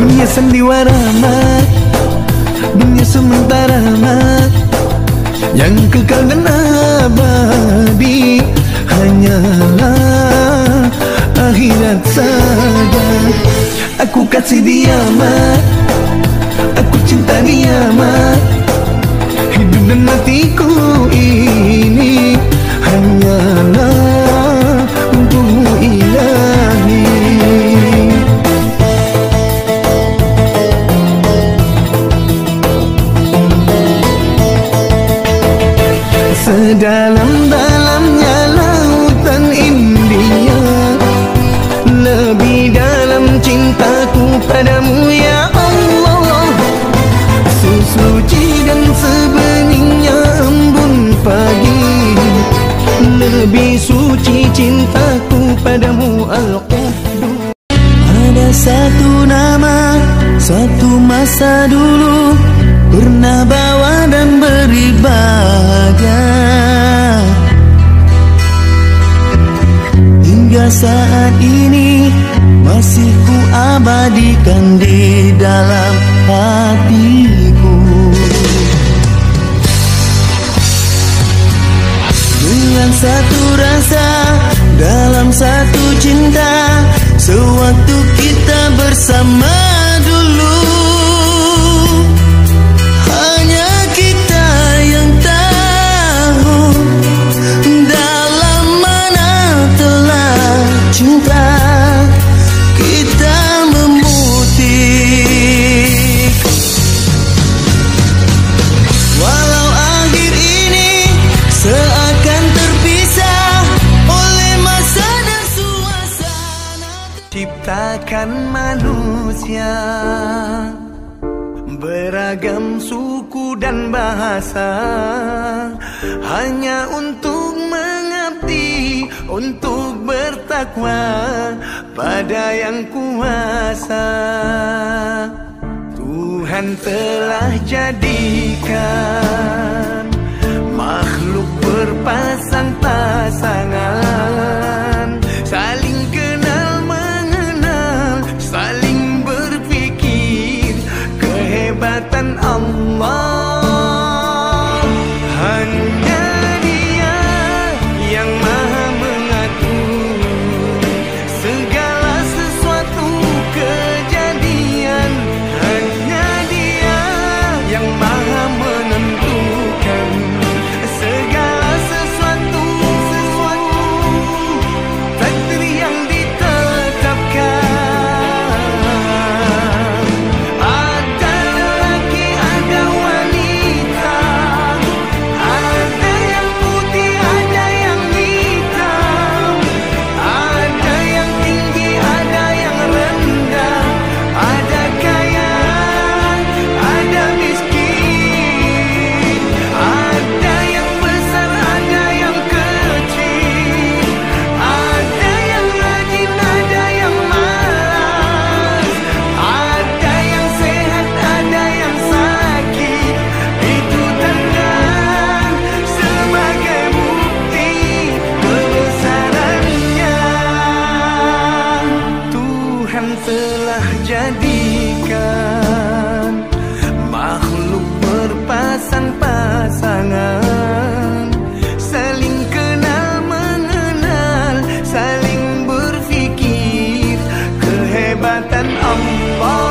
Dunia sandiwara mat, dunia sementara mat, yang kekal dan abadi hanyalah akhirat saja. Aku kasih dia mat, aku cinta dia mat, hidup dan matiku ini hanyalah untukmu ilahi. Sedalam-dalamnya lautan India, lebih dalam cintaku padamu ya Allah. Sesuci dan sebeningnya embun pagi, lebih suci cintaku padamu Al-Quddus. Ada satu nama, suatu masa dulu pernah bawa dan beribadah, hingga saat ini masih ku abadikan di dalam hatiku. Dengan satu rasa, dalam satu cinta, sewaktu kita bersama dulu, cinta kita memutih. Walau akhir ini seakan terpisah oleh masa dan suasana. Ciptakan manusia beragam suku dan bahasa, hanya untuk mengabdi, untuk bertakwa pada yang kuasa. Tuhan telah jadikan makhluk berpasang-pasangan, saling kenal mengenal, saling berfikir kehebatan Allah. Hanya Dia yang maha mengatur segala sesuatu kejadian. Hanya Dia yang maha menentukan segala sesuatu, takdir yang ditetapkan. Ada lelaki, ada wanita, ada yang putih, ada yang hitam, ada yang tinggi, ada yang rendah, ada kaya, ada miskin, ada yang besar, ada yang kecil, ada yang rajin, ada yang malas, ada yang sehat, ada yang sakit. Itu tanda sebagai bukti kebesarannya. Tuhan telah jadikan makhluk berpasang-pasangan, saling kenal mengenal, saling berfikir kehebatan Allah.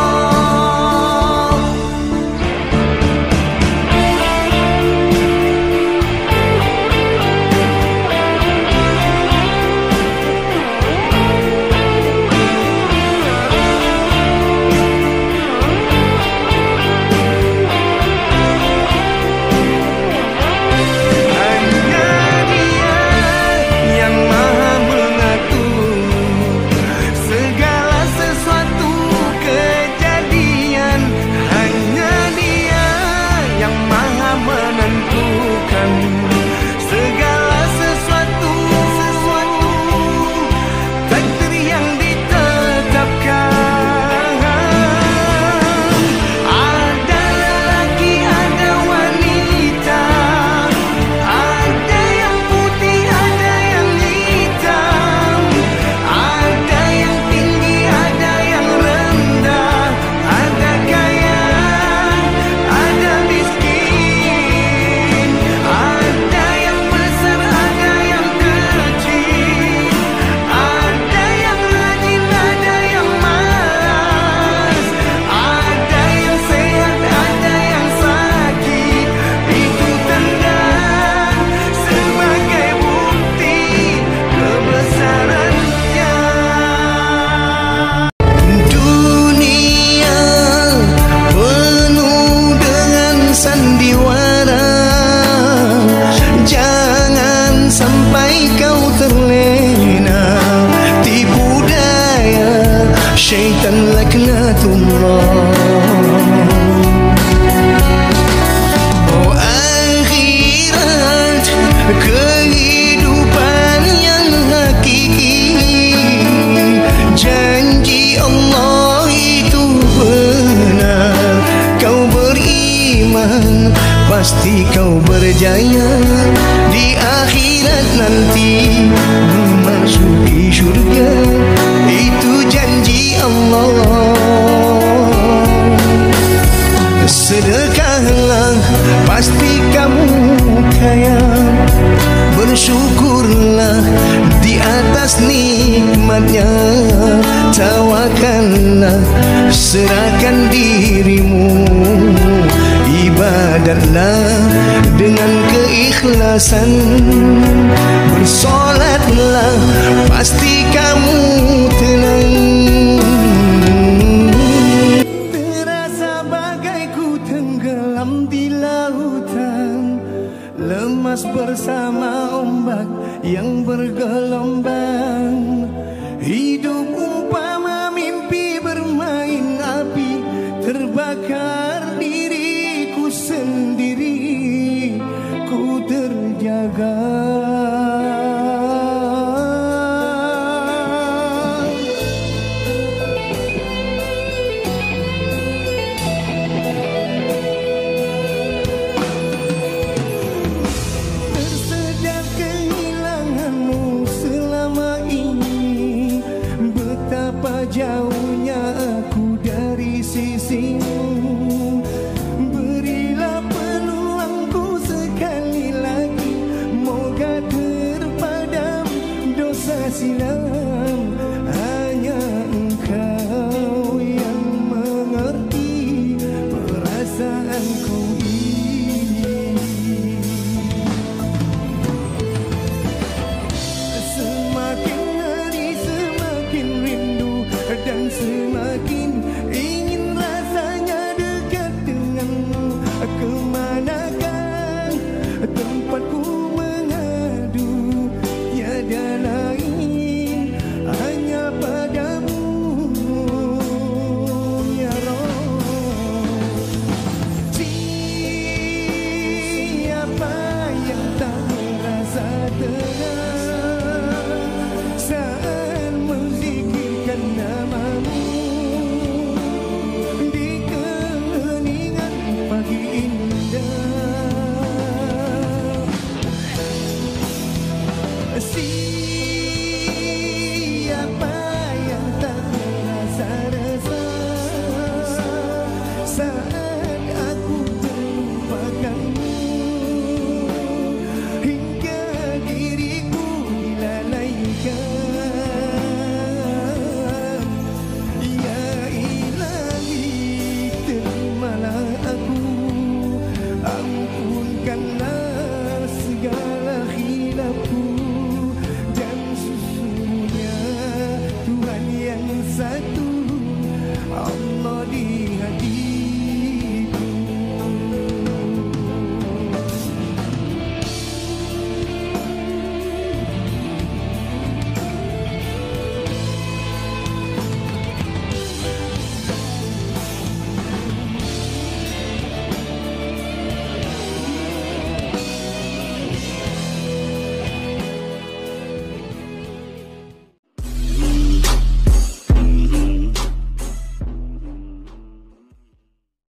Oh akhirat, kehidupan yang hakiki, janji Allah itu benar. Kau beriman, pasti kau berjaya di akhirat nanti, memasuki surga. Itu janji Allah. Sedekahlah, pasti kamu kaya. Bersyukurlah di atas nikmatnya. Tawakallah, serahkan dirimu. Ibadatlah dengan keikhlasan. Bersolatlah, pasti kamu tenang. Terasa bagai ku tenggelam di lautan, lemas bersama ombak yang bergelombang. Hidup umpama mimpi bermain api, terbakar diriku sendiri, ku terjaga. Tersedak kehilanganmu selama ini, betapa jauhnya aku dari sisimu. Berilah peluangku sekali lagi, moga terpadam dosa silam.